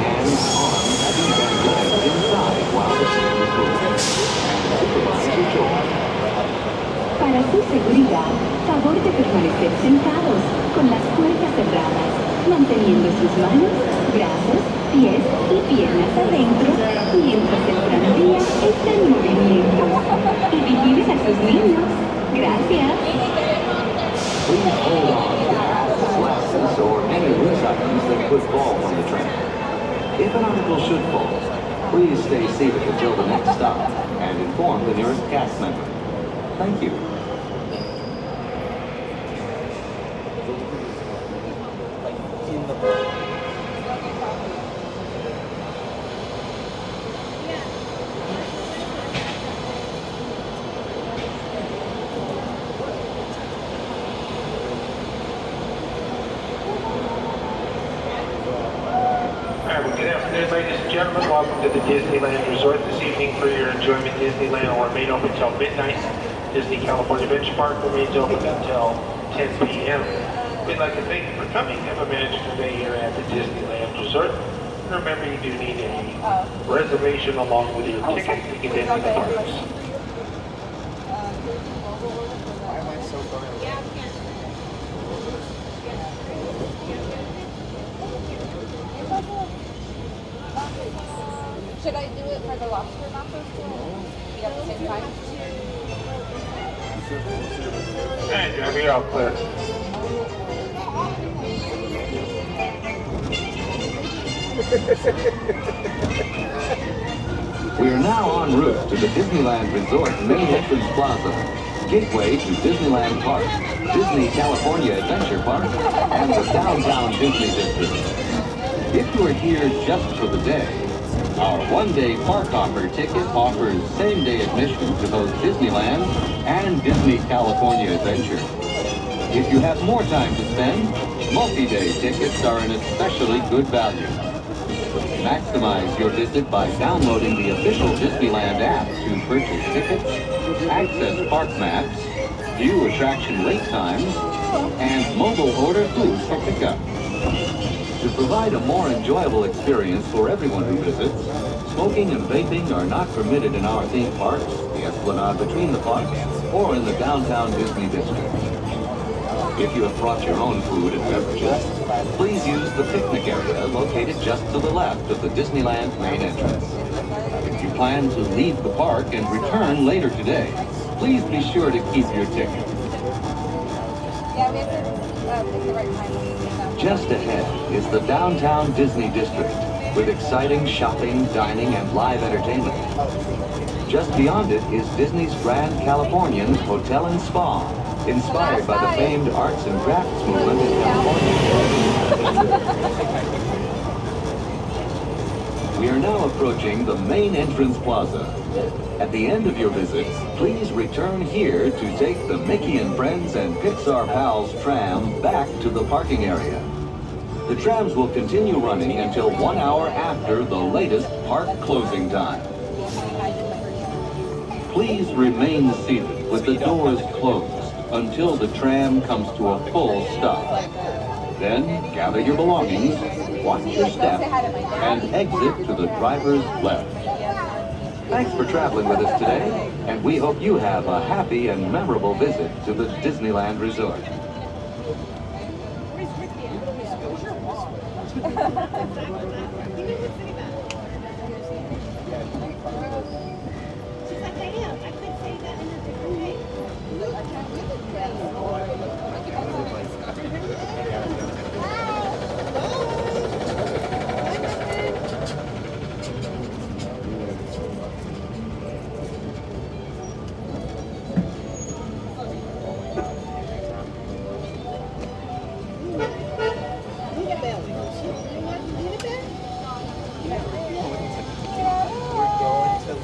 and arms feet and legs inside while the tram is moving. And supervise your children. Para su seguridad, favor de permanecer sentados, con las puertas cerradas, manteniendo sus manos, brazos, pies y piernas adentro, mientras el tranvía está en movimiento. Y vigilen a sus niños. Gracias. Please hold on to hats, glasses, or any loose items that could fall from the tram. If an article should fall, please stay seated until the next stop and inform the nearest cast member. Thank you. Good afternoon, ladies and gentlemen. Welcome to the Disneyland Resort this evening. For your enjoyment, Disneyland will remain open until midnight. Disney California Adventure Park remains open until 10 p.m. We'd like to thank you for coming. Have a magical day here at the Disneyland Resort. And remember, you do need a reservation along with your ticket to get into the parks. Should I do it for the lobster nachos too? At the same time? And Jeremy, you're all clear. We are now en route to the Disneyland Resort Main Entrance Plaza, gateway to Disneyland Park, Disney California Adventure Park, and the downtown Disney District. If you are here just for the day, our one-day park hopper ticket offers same-day admission to both Disneyland and Disney California Adventure. If you have more time to spend, multi-day tickets are an especially good value. Maximize your visit by downloading the official Disneyland app to purchase tickets, access park maps, view attraction wait times, and mobile order food for pickup. To provide a more enjoyable experience for everyone who visits, smoking and vaping are not permitted in our theme parks, the Esplanade between the parks, or in the downtown Disney District. If you have brought your own food and beverages, please use the picnic area located just to the left of the Disneyland main entrance. If you plan to leave the park and return later today, please be sure to keep your ticket. Yeah, we have to pick the right time. Just ahead is the downtown Disney District with exciting shopping, dining, and live entertainment. Just beyond it is Disney's Grand Californian Hotel and Spa, inspired by the famed arts and crafts movement in California. We are now approaching the Main Entrance Plaza. At the end of your visit, please return here to take the Mickey and Friends and Pixar Pals tram back to the parking area. The trams will continue running until 1 hour after the latest park closing time. Please remain seated with the doors closed until the tram comes to a full stop. Then gather your belongings, watch your step, and exit to the driver's left. Thanks for traveling with us today, and we hope you have a happy and memorable visit to the Disneyland Resort.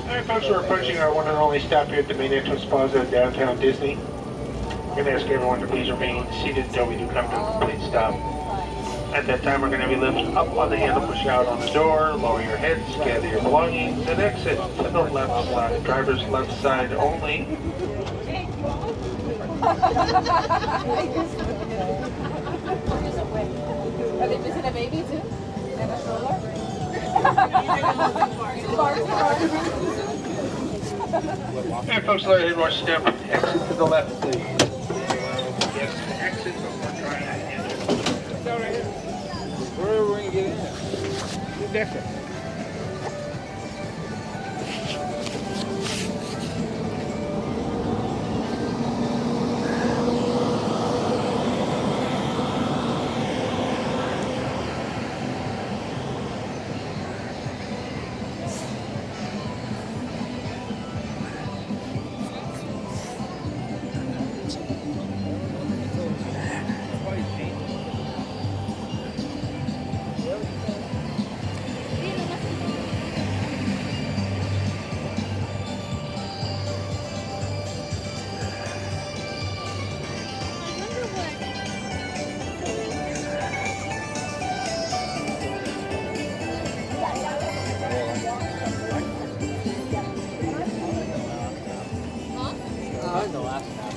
Alright folks, we're approaching our one and only stop here at the Main Entrance Plaza of downtown Disney. We're going to ask everyone to please remain seated until we do come to a complete stop. At that time, we're going to be lifting up on the handle, push out on the door, lower your heads, gather your belongings, and exit to the left side, driver's left side only. Are they missing a baby too? And a stroller? Alright, folks, let ahead, one step. Exit to the left, please. Yes, exit before trying to enter. Where are we going to get in? Different. The last time.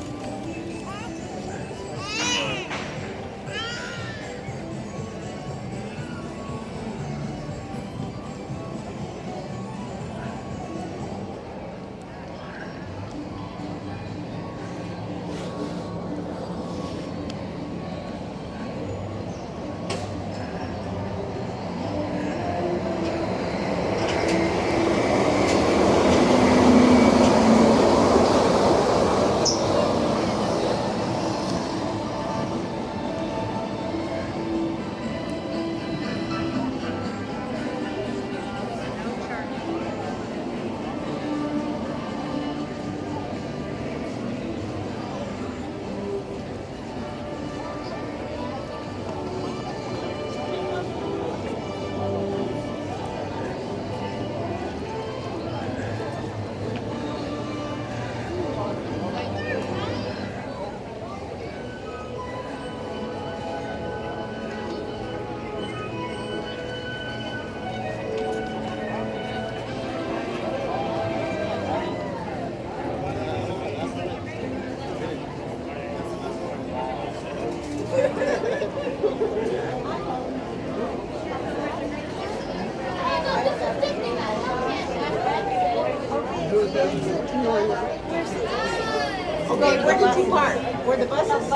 Okay, where did you park? Where the buses?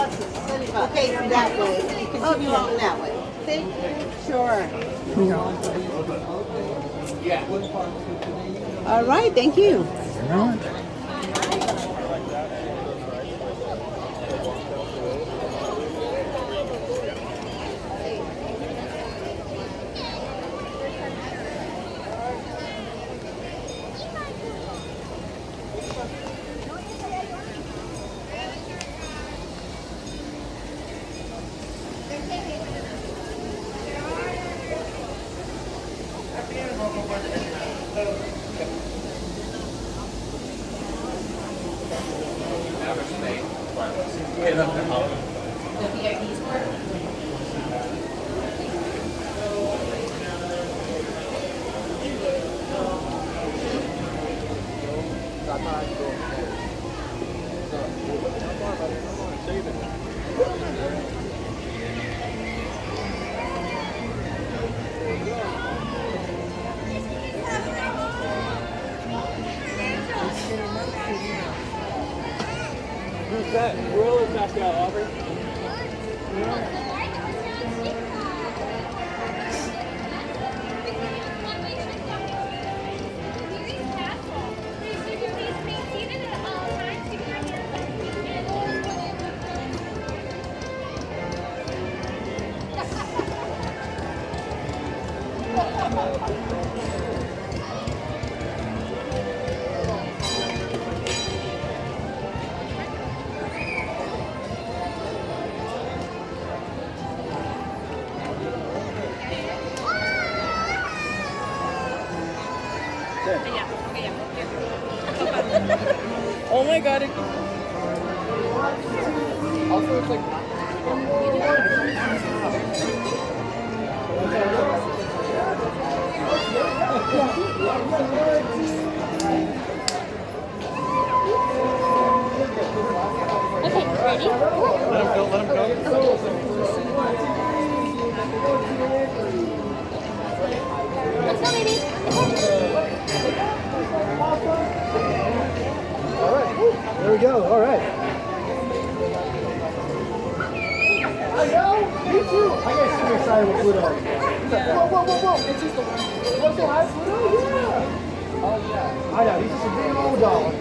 Okay, so that way. You continue on that way. See? Sure. All right, thank you. Who's that? Will is back out, Aubrey. Oh my god. Also, it's like. Okay, ready? Let him go, let him go. Let's go, baby. There we go. All right. I know. Me too. I get super excited with Pluto. Whoa, whoa, whoa, whoa. It's just a... What's so high, Pluto? Yeah. Oh, yeah. I know. He's just a big old dog.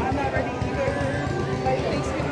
I'm not ready either. My face is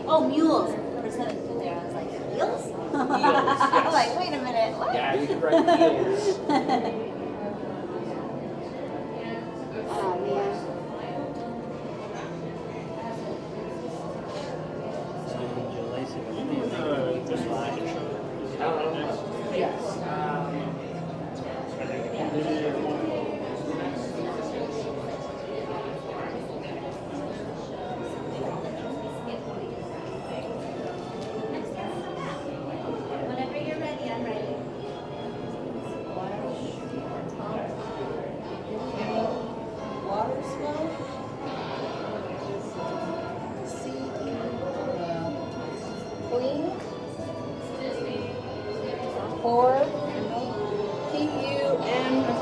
Oh, mules. For a second there, I was like, mules? I was like, wait a minute, what? Yeah, you can write mules. Oh, man. Whenever you're ready, I'm ready. Water smell? Clean? Pour? P-U-M-P-Pump.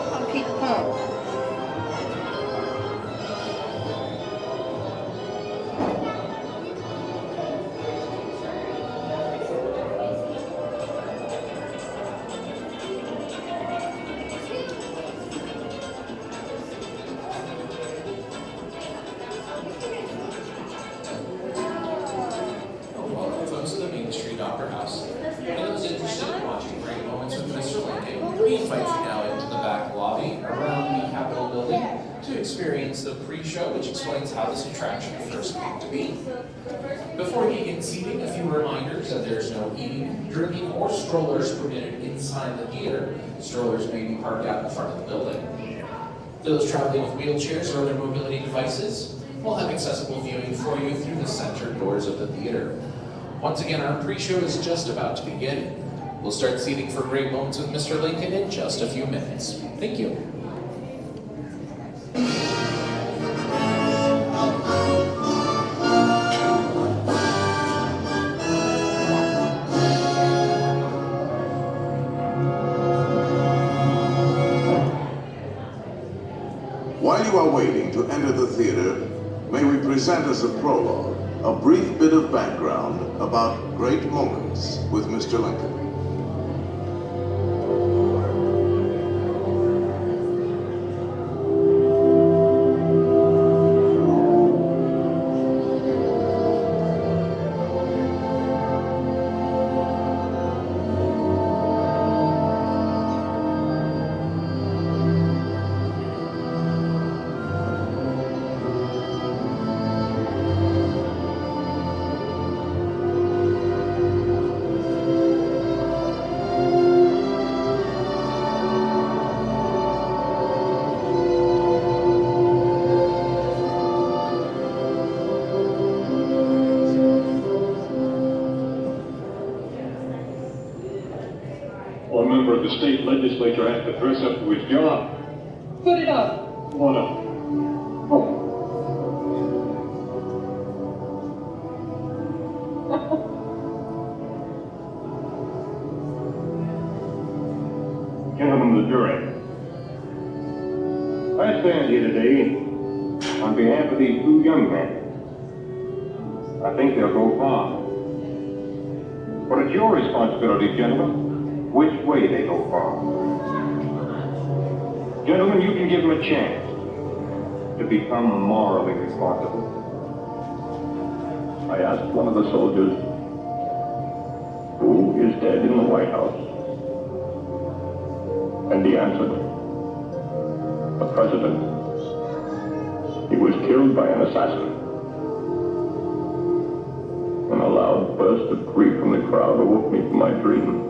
experience the pre-show, which explains how this attraction first came to be. Before you begin seating, a few reminders that there's no eating, drinking, or strollers permitted inside the theater. Strollers may be parked out in front of the building. Those traveling with wheelchairs or other mobility devices will have accessible viewing for you through the center doors of the theater. Once again, our pre-show is just about to begin. We'll start seating for Great Moments with Mr. Lincoln in just a few minutes. Thank you. While you are waiting to enter the theater, may we present as a prologue a brief bit of background about Great Moments with Mr. Lincoln. One member of the state legislature has to dress up to his job. Put it up. What up? Gentlemen of the jury, I stand here today on behalf of these two young men. I think they'll go far. But it's your responsibility, gentlemen, which way they go far. Gentlemen, you can give them a chance to become morally responsible. I asked one of the soldiers, who is dead in the White House? And he answered, the president. He was killed by an assassin. And a loud burst of grief from the crowd awoke me from my dream.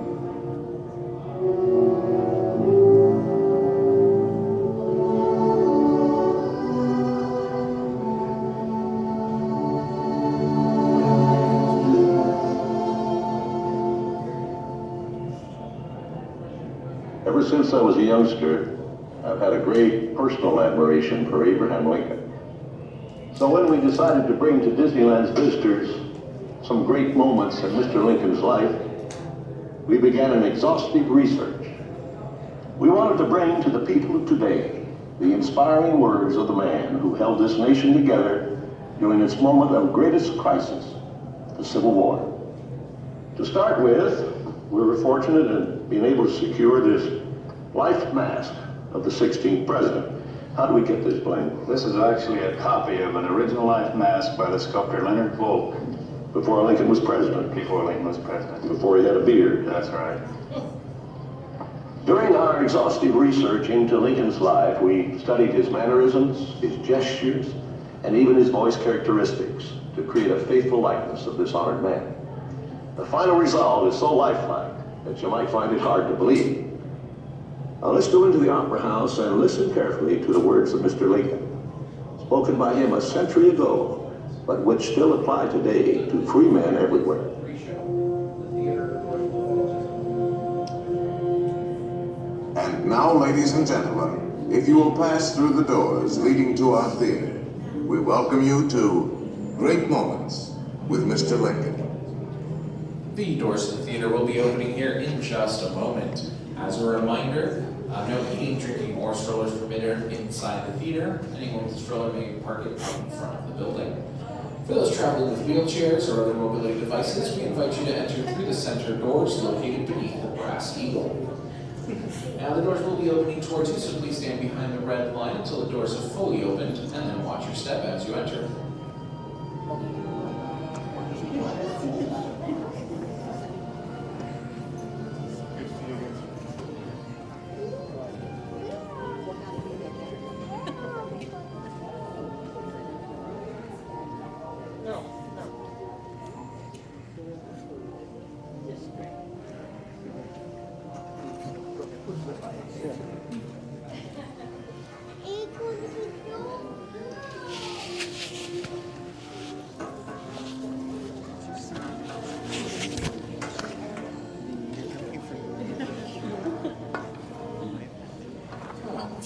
Ever since I was a youngster, I've had a great personal admiration for Abraham Lincoln. So when we decided to bring to Disneyland's visitors some great moments in Mr. Lincoln's life, we began an exhaustive research. We wanted to bring to the people of today the inspiring words of the man who held this nation together during its moment of greatest crisis, the Civil War. To start with, we were fortunate in being able to secure this life mask of the 16th president. How do we get this, Blaine? This is actually a copy of an original life mask by the sculptor Leonard Volk. Before Lincoln was president. Before Lincoln was president. Before he had a beard. That's right. During our exhaustive research into Lincoln's life, we studied his mannerisms, his gestures, and even his voice characteristics to create a faithful likeness of this honored man. The final result is so lifelike that you might find it hard to believe. Now let's go into the Opera House and listen carefully to the words of Mr. Lincoln, spoken by him a century ago, but which still apply today to free men everywhere. And now, ladies and gentlemen, if you will pass through the doors leading to our theater, we welcome you to Great Moments with Mr. Lincoln. The doors to the theater will be opening here in just a moment. As a reminder, no eating, drinking, or strollers permitted inside the theater. Anyone with a stroller may park it out in front of the building. For those traveling with wheelchairs or other mobility devices, we invite you to enter through the center doors located beneath the brass eagle. Now the doors will be opening towards you, so please stand behind the red line until the doors have fully opened, and then watch your step as you enter.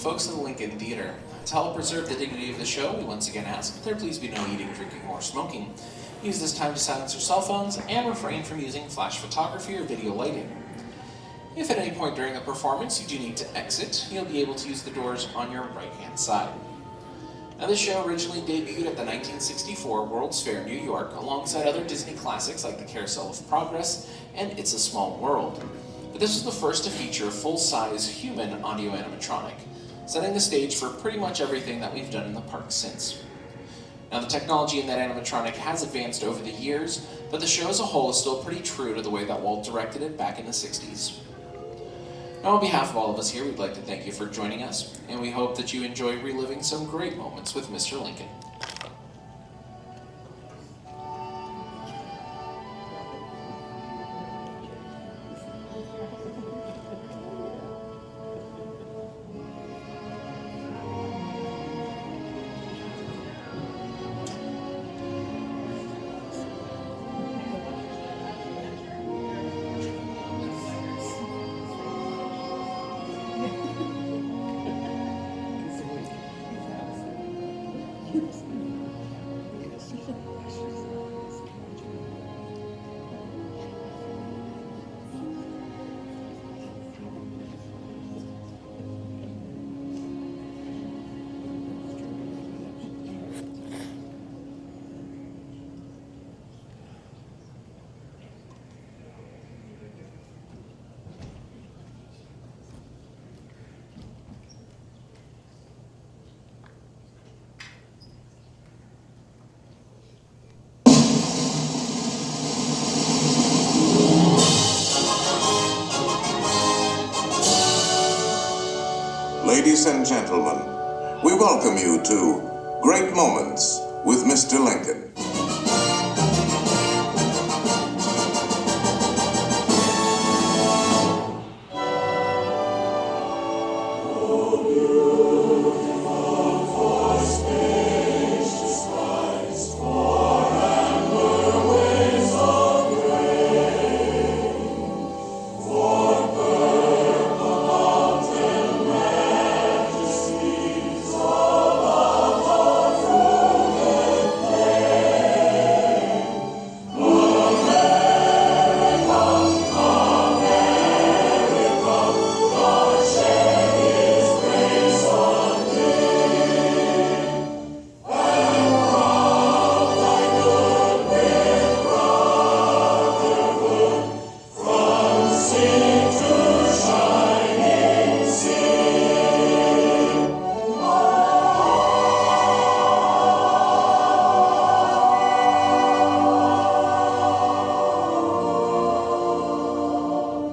folks of the Lincoln Theater. To help preserve the dignity of the show, we once again ask that there please be no eating, drinking, or smoking. Use this time to silence your cell phones and refrain from using flash photography or video lighting. If at any point during the performance you do need to exit, you'll be able to use the doors on your right-hand side. Now, this show originally debuted at the 1964 World's Fair, New York, alongside other Disney classics like The Carousel of Progress and It's a Small World. But this was the first to feature a full-size human audio animatronic, setting the stage for pretty much everything that we've done in the park since. Now, the technology in that animatronic has advanced over the years, but the show as a whole is still pretty true to the way that Walt directed it back in the 60s. Now, on behalf of all of us here, we'd like to thank you for joining us, and we hope that you enjoy reliving some great moments with Mr. Lincoln. Ladies and gentlemen, we welcome you to Great Moments with Mr. Lincoln.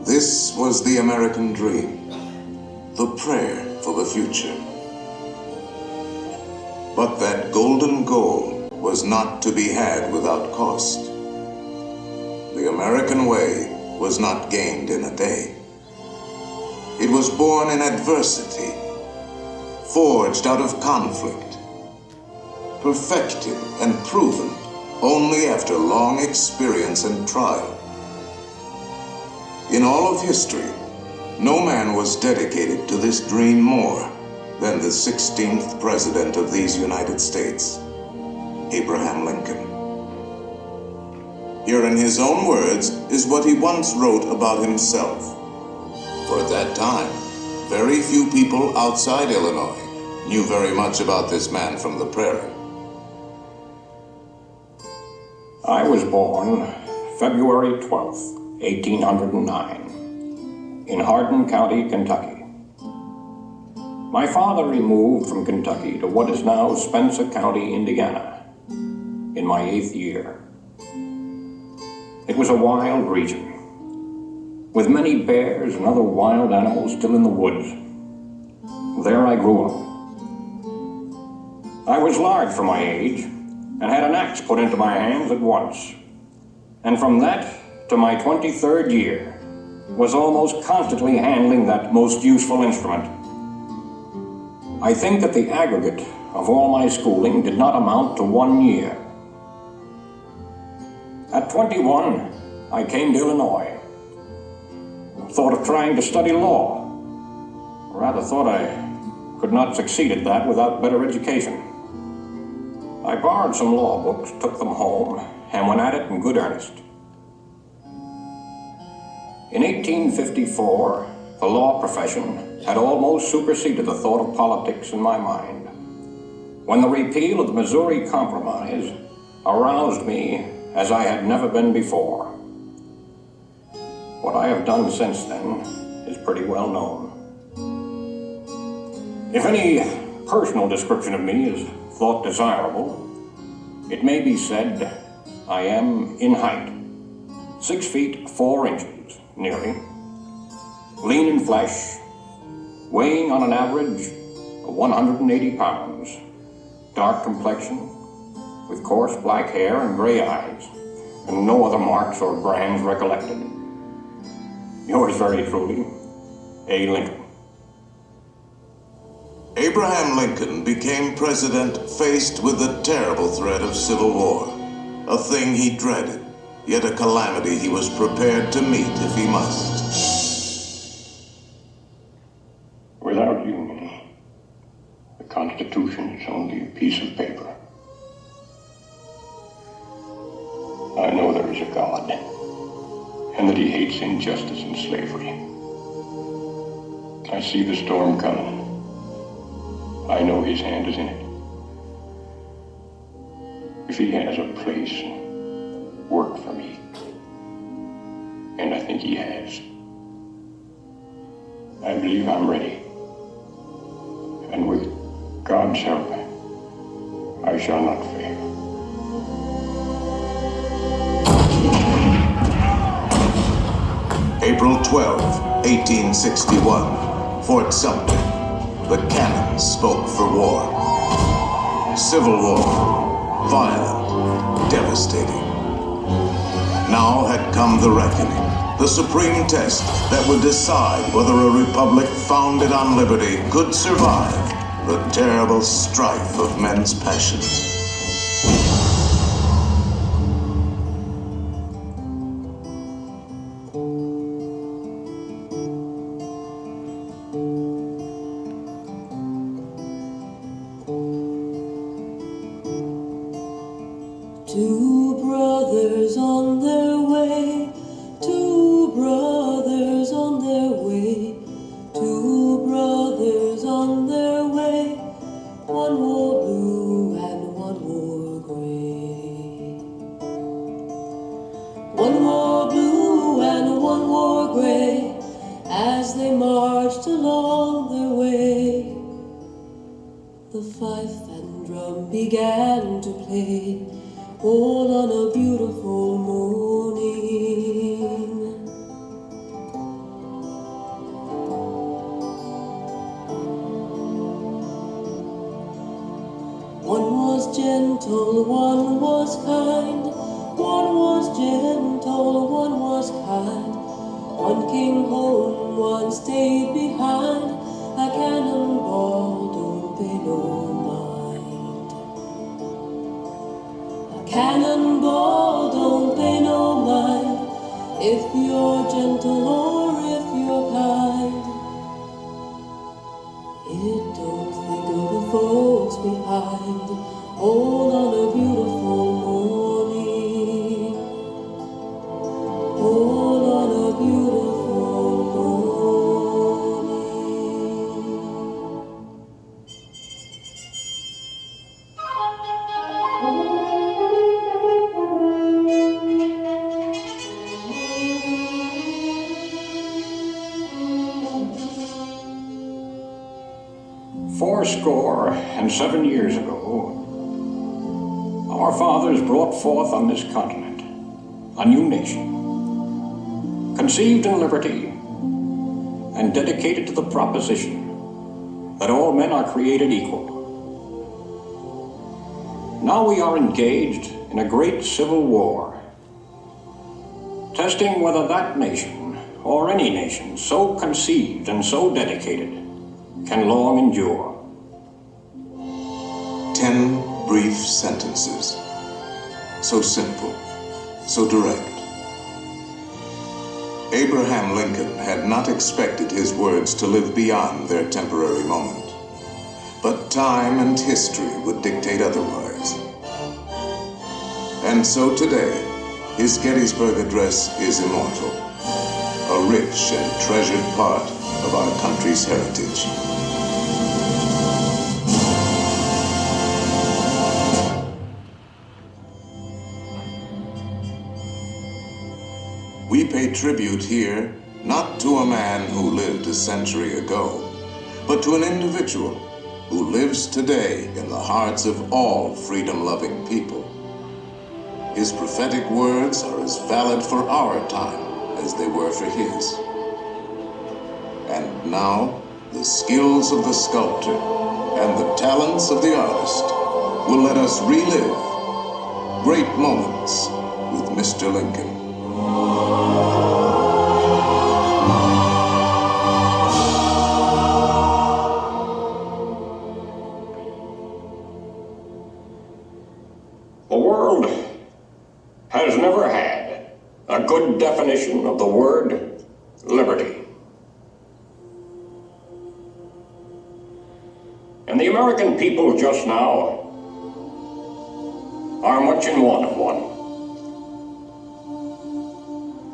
This was the American dream, the prayer for the future. But that golden goal was not to be had without cost. The American way was not gained in a day. It was born in adversity, forged out of conflict, perfected and proven only after long experience and trial. In all of history, no man was dedicated to this dream more than the 16th President of these United States, Abraham Lincoln. Here in his own words is what he once wrote about himself. For at that time, very few people outside Illinois knew very much about this man from the prairie. I was born February 12th, 1809, in Hardin County, Kentucky. My father removed from Kentucky to what is now Spencer County, Indiana, in my 8th year. It was a wild region, with many bears and other wild animals still in the woods. There I grew up. I was large for my age, and had an axe put into my hands at once. And from that to my 23rd year, was almost constantly handling that most useful instrument. I think that the aggregate of all my schooling did not amount to 1 year. At 21, I came to Illinois. Thought of trying to study law. Rather thought I could not succeed at that without better education. I borrowed some law books, took them home, and went at it in good earnest. In 1854, the law profession had almost superseded the thought of politics in my mind, when the repeal of the Missouri Compromise aroused me as I had never been before. What I have done since then is pretty well known. If any personal description of me is thought desirable, it may be said I am in height, 6 feet 4 inches, nearly, lean in flesh, weighing on an average of 180 pounds, dark complexion, with coarse black hair and gray eyes, and no other marks or brands recollected. Yours very truly, A. Lincoln. Abraham Lincoln became president faced with the terrible threat of civil war, a thing he dreaded, yet a calamity he was prepared to meet if he must. Without union, the Constitution is only a piece of paper. I know there is a God, and that he hates injustice and slavery. I see the storm coming. I know his hand is in it. If he has a place, work for me, and I think he has, I believe I'm ready. And with God's help, I shall not fail. April 12, 1861, Fort Sumter. The cannons spoke for war. Civil war, violent, devastating. Now had come the reckoning, the supreme test that would decide whether a republic founded on liberty could survive the terrible strife of men's passions. Two brothers on their way, two brothers on their way, two brothers on their way, one wore blue and one wore gray. One wore blue and one wore gray, as they marched along their way. The fife and drum began to play, all on a beautiful morning. One was gentle, one was kind, one was gentle, one was kind. One came home, one stayed behind, a cannonball don't pay no mind. Cannonball don't pay no mind, if you're gentle or if you're kind. It don't think of the folks behind, all on a beautiful morning, all on a beautiful morning. 87 years ago, our fathers brought forth on this continent a new nation, conceived in liberty and dedicated to the proposition that all men are created equal. Now we are engaged in a great civil war, testing whether that nation, or any nation so conceived and so dedicated, can long endure. 10 brief sentences, so simple, so direct. Abraham Lincoln had not expected his words to live beyond their temporary moment. But time and history would dictate otherwise. And so today, his Gettysburg Address is immortal, a rich and treasured part of our country's heritage. We pay tribute here not to a man who lived a century ago, but to an individual who lives today in the hearts of all freedom-loving people. His prophetic words are as valid for our time as they were for his. And now, the skills of the sculptor and the talents of the artist will let us relive great moments with Mr. Lincoln. The world has never had a good definition of the word liberty. And the American people just now are much in want of one.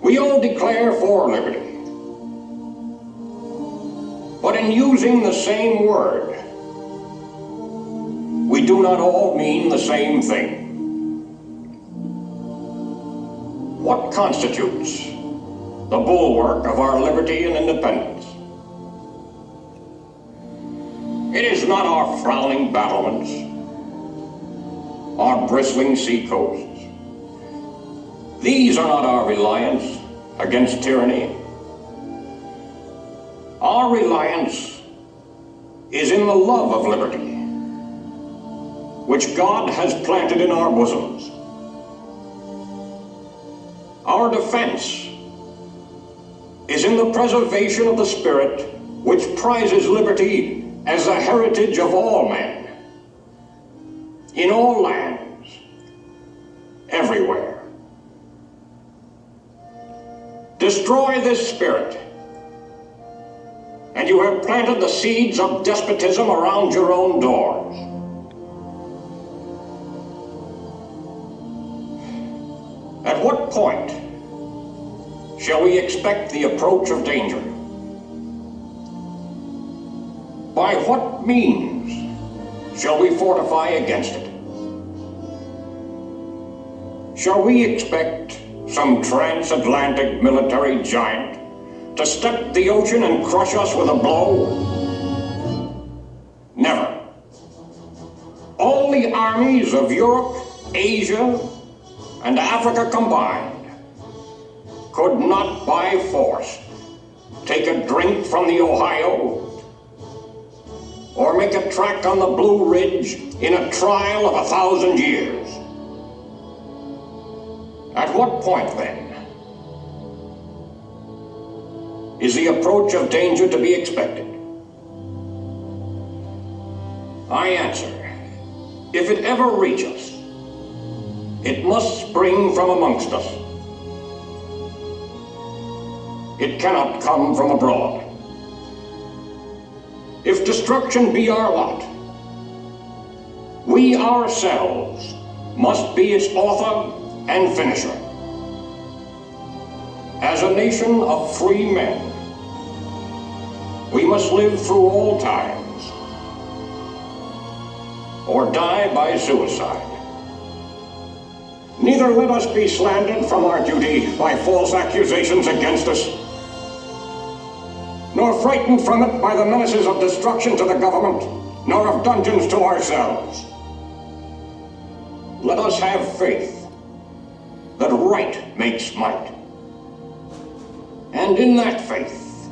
We all declare for liberty, but in using the same word, we do not all mean the same thing. What constitutes the bulwark of our liberty and independence? It is not our frowning battlements, our bristling seacoasts. These are not our reliance against tyranny. Our reliance is in the love of liberty, which God has planted in our bosoms. Our defense is in the preservation of the spirit which prizes liberty as the heritage of all men, in all lands, everywhere. Destroy this spirit, and you have planted the seeds of despotism around your own doors. At what point shall we expect the approach of danger? By what means shall we fortify against it? Shall we expect some transatlantic military giant to step the ocean and crush us with a blow? Never. All the armies of Europe, Asia, and Africa combined could not by force take a drink from the Ohio or make a track on the Blue Ridge in a trial of 1,000 years. At what point, then, is the approach of danger to be expected? I answer, if it ever reach us, it must spring from amongst us. It cannot come from abroad. If destruction be our lot, we ourselves must be its author and finisher. As a nation of free men, we must live through all times, or die by suicide. Neither let us be slandered from our duty by false accusations against us, nor frightened from it by the menaces of destruction to the government, nor of dungeons to ourselves. Let us have faith that right makes might. And in that faith,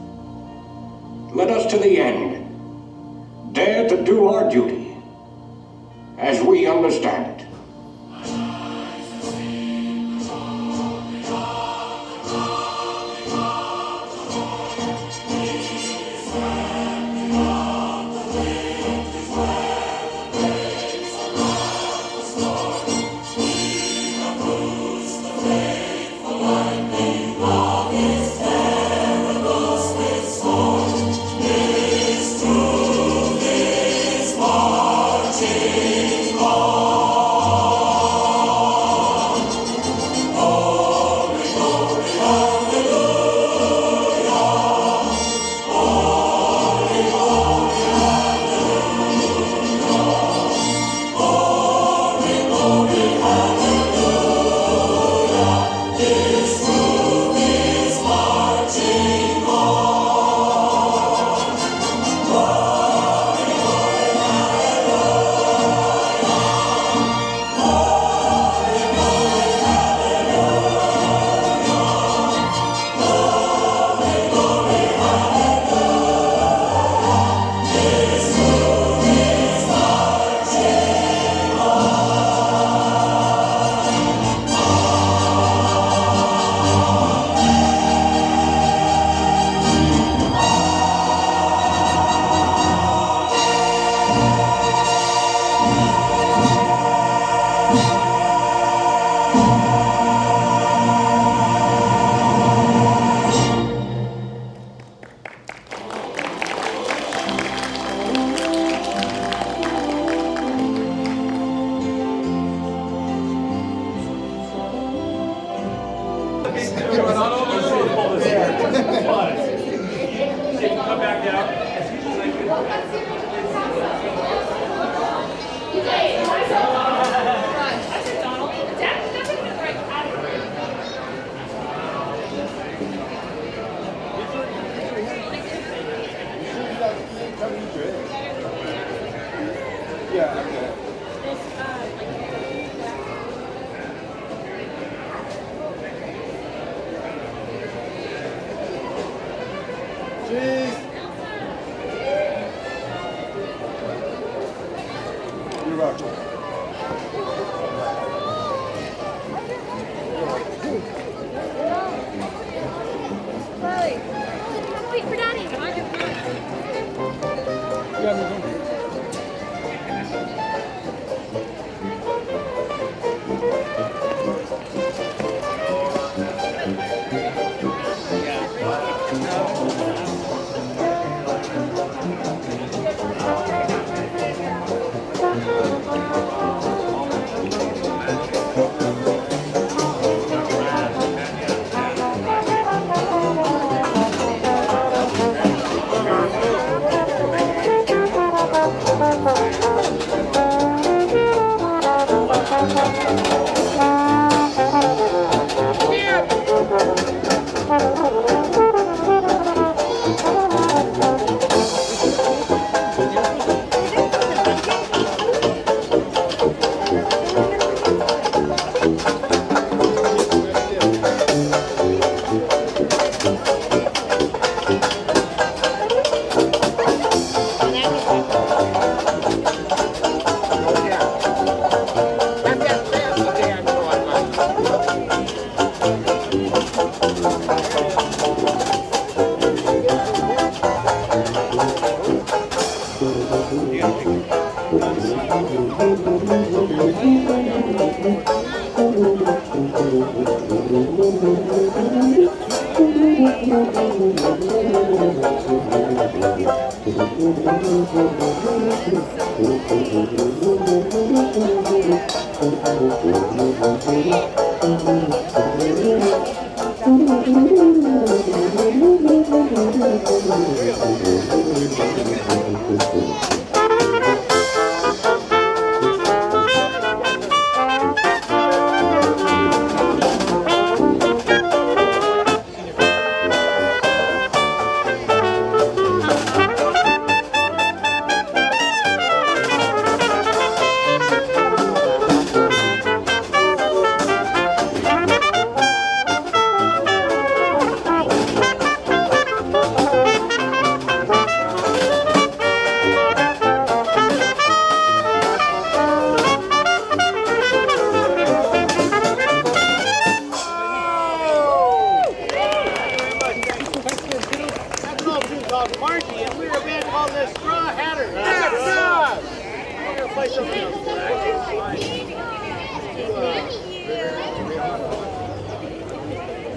let us to the end dare to do our duty as we understand it. This Come back down. Yeah, okay. Cheese. You're welcome. Wait for Daddy. Margie, and we're a band called the StrawHatters. We're going to play something else.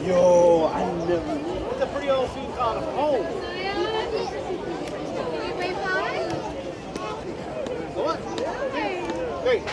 Yo, I never. What's a pretty old suit called a pole? What? Great.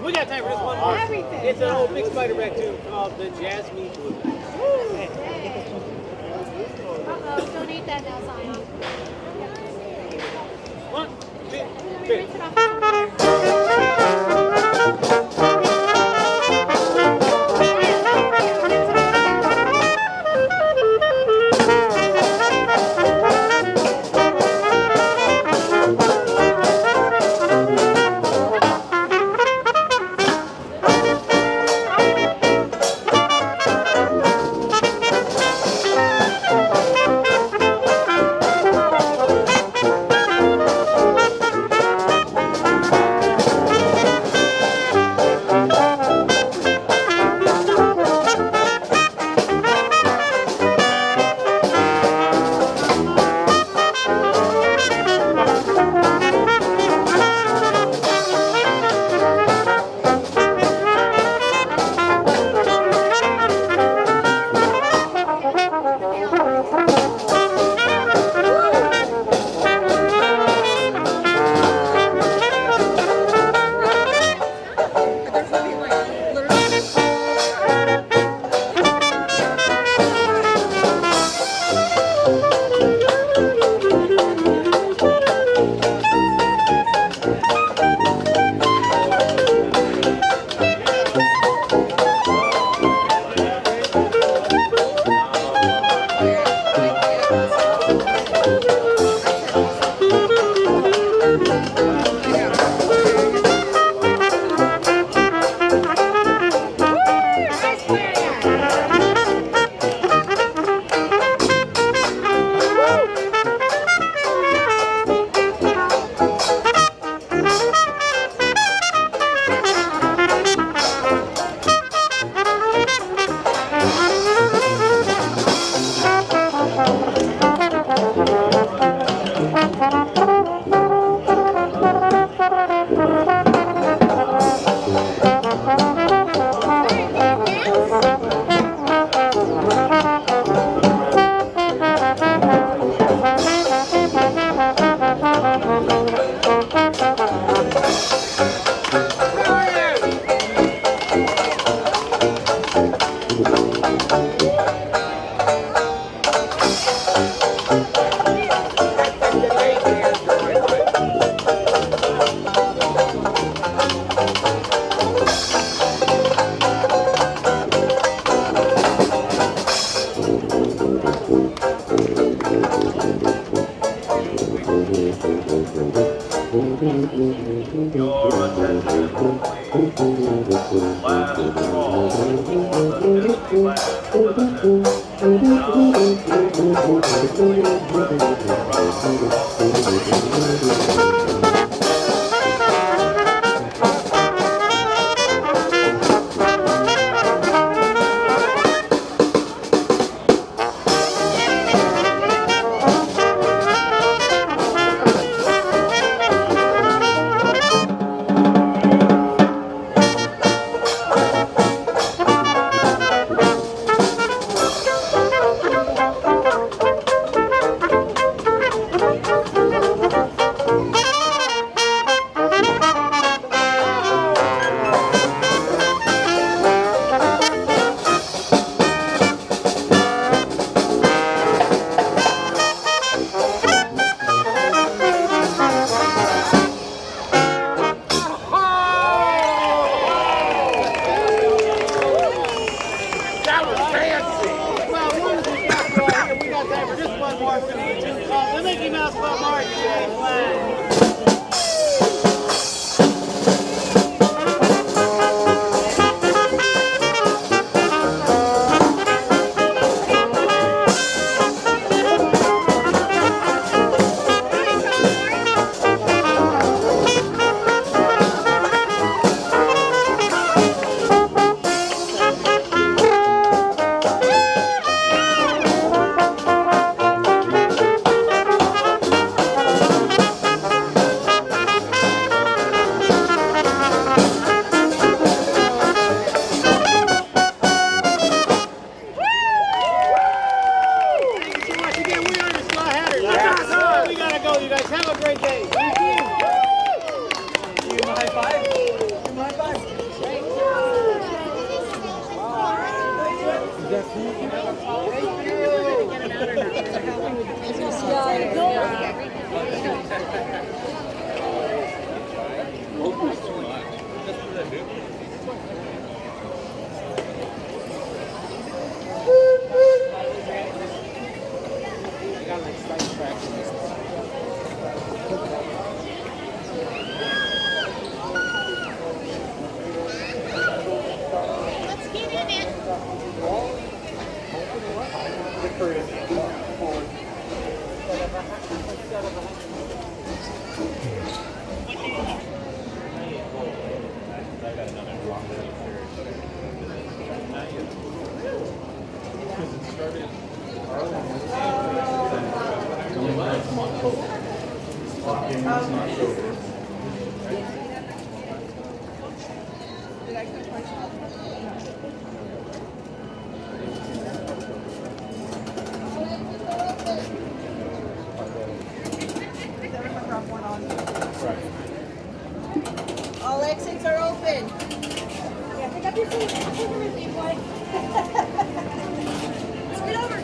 We got time for this one more. It's an old big spider back too called the Jasmine Blue. Uh-oh, don't eat that now, Zion. 1, 2, 3. All exits are open. Yeah, pick up your food. Boy. Scoot over.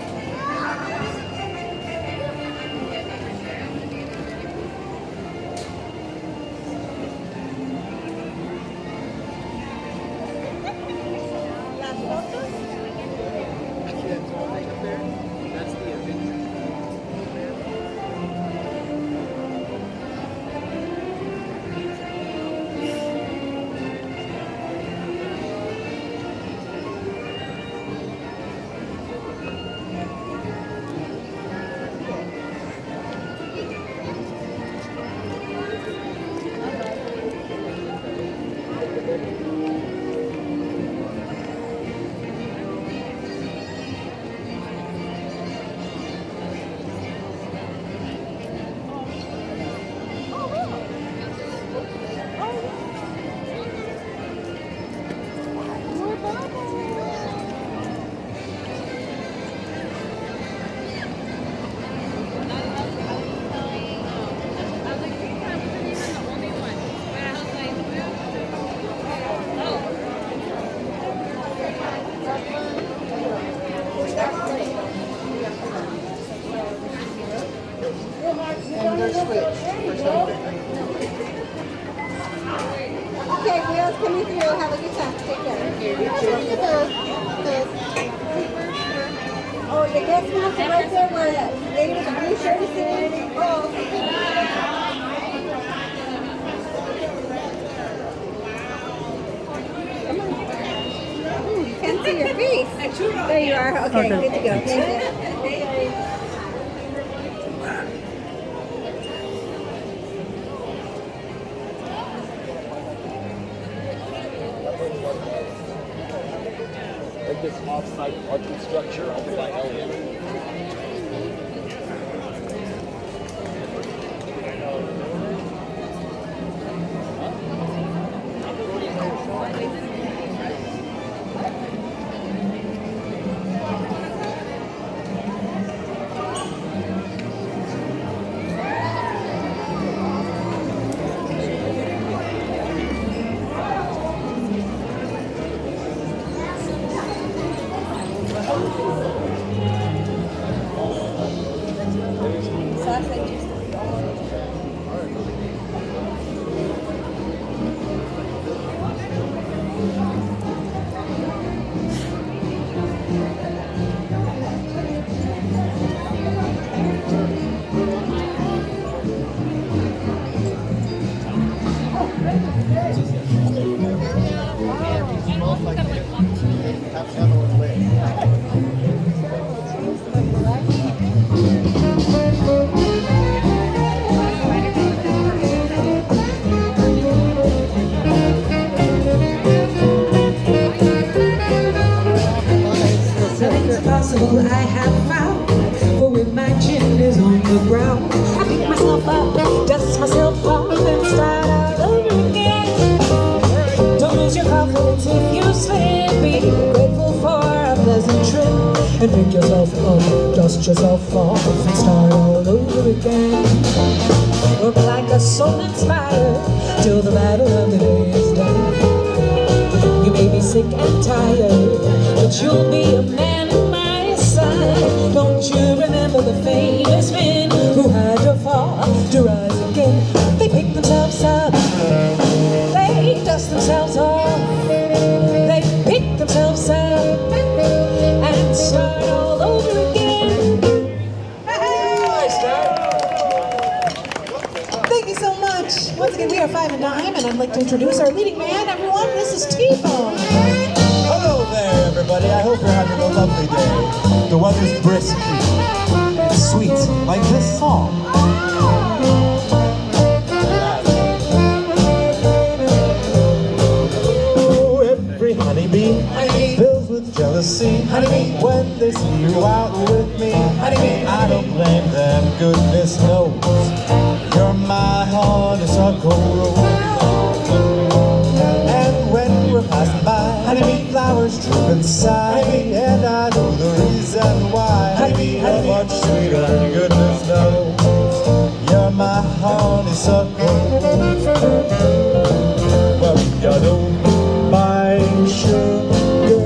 Okay, wheels coming through. Have a good time. Take care. Oh, the guest master right there where the lady with the blue shirt is sitting. Oh, you can't see your face. There you are. Okay, good to go. Thank you. Like this off-site parking structure over by Elliott. I have found, but when my chin is on the ground, I pick myself up, dust myself off, and start all over again. Don't lose your confidence if you slip. Be grateful for a pleasant trip, and pick yourself up, dust yourself off, and start all over again. Work like a soul inspired till the battle of the day is done. You may be sick and tired, but you'll be a man. Don't you remember the famous men who had to fall to rise again? They pick themselves up, they dust themselves off, are Five and Dime, and I'd like to introduce our leading man, everyone. This is T-Bone. Hello there, everybody. I hope you're having a lovely day. The weather's brisk. It's sweet, like this song. Oh, every honeybee fills with jealousy when they see you out with me. I don't blame them, goodness knows. You're my honeysuckle rose. And when we're passing by, flowers droop inside, and I know the reason why. You're much sweeter, goodness knows. You're my honeysuckle. Well, you don't mind sugar.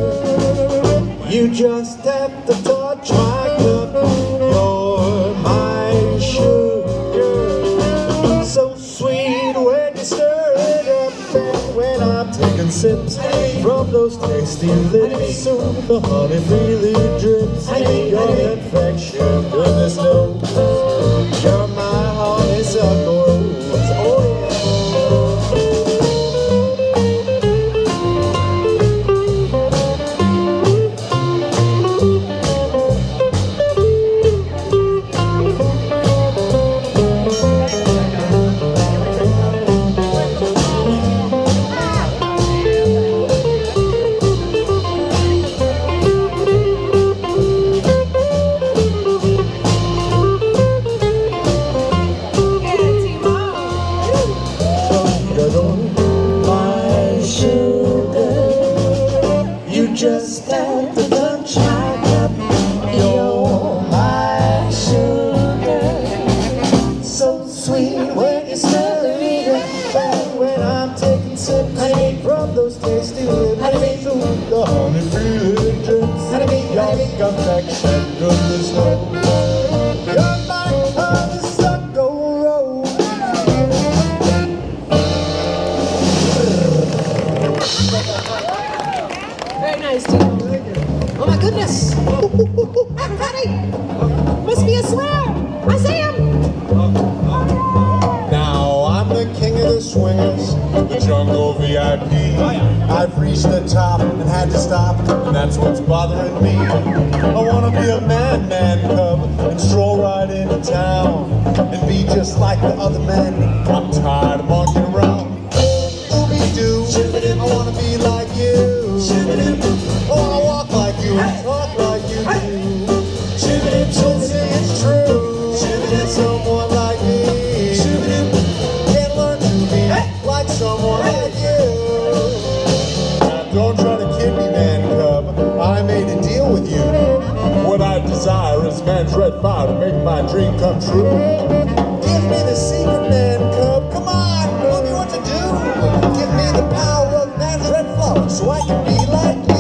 You just have to touch my cup. You're my sugar. So sweet when you stir it up, and when I'm taking sips from those tasty lips, soon the honey freely drips. Your infection, goodness knows. You're my honeysuckle rose. Oh yeah. Just have to touch my cup. You're my sugar. So sweet when you stir it up, and when I'm taking sips from those tasty lips, through the honey freely drips. Your confection, goodness knows. You're my honeysuckle rose. Very nice, T-Bone. Oh my goodness. Everybody, must be a swear. I see him. Now I'm the king of the swingers, the jungle VIP. I've reached the top and had to stop, and that's what's bothering me. I wanna be a man cub and stroll right into town and be just like the other men. I'm tired of monkeying around. Ooby-doo, I wanna be like you. I wanna walk like you and talk like you do. So say it's true, someone like me can learn to be like someone like you. Now don't try to kid me, man cub. I made a deal with you. What I desire is man's red fire to make my dream come true. Give me the secret, man cub. Come on, tell me what to do. Give me the power of man's red flower so I can be like you.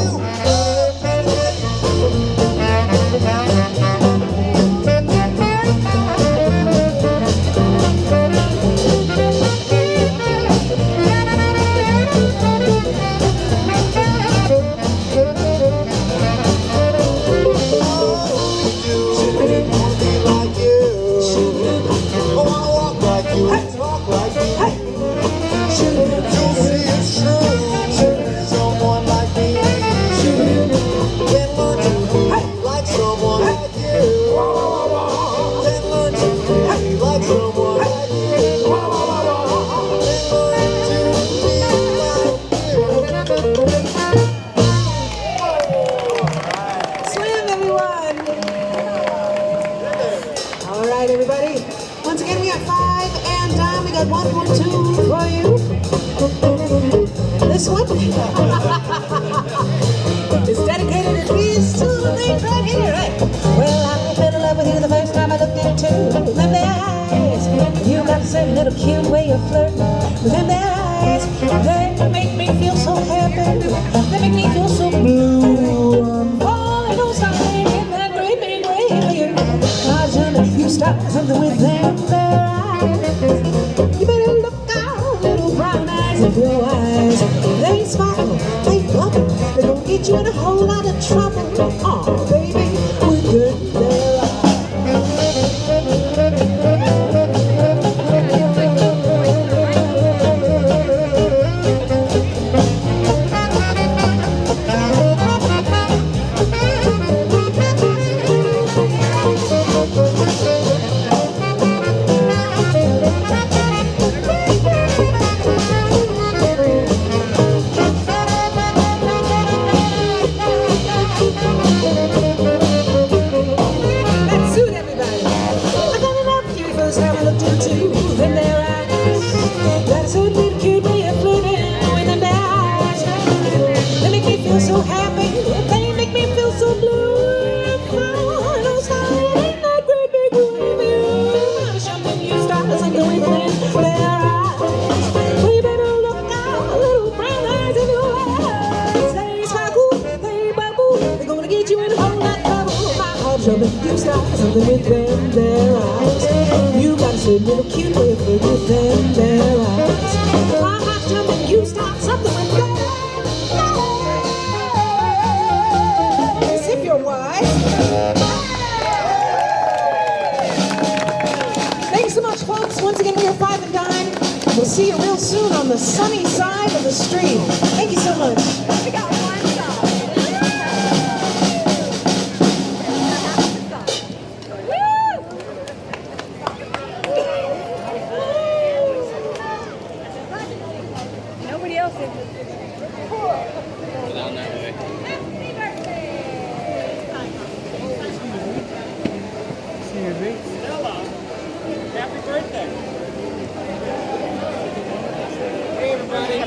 This one is dedicated at least to the lady right here, right? Well, I fell in love with you the first time I looked into them eyes. You got the same little cute way of flirting with them eyes. They make me feel so happy. They make me feel so blue. I'm falling on something in that great big way of you. Cause you start something with them eyes. You better look out, little brown eyes and blue eyes. They sparkle, they bubble, they don't get you in a whole lot of trouble. Oh, baby, we're good there. got something with them there eyes. You got a certain little cute way of flirting with them there eyes. My heart's jumping, you start something with them. If you're wise. Thanks so much, folks. Once again, we are Five and Dime. We'll see you real soon on the sunny side of the street. Thank you so much. We got one song. Nobody else is. Down that way. Happy birthday. Hey, everybody.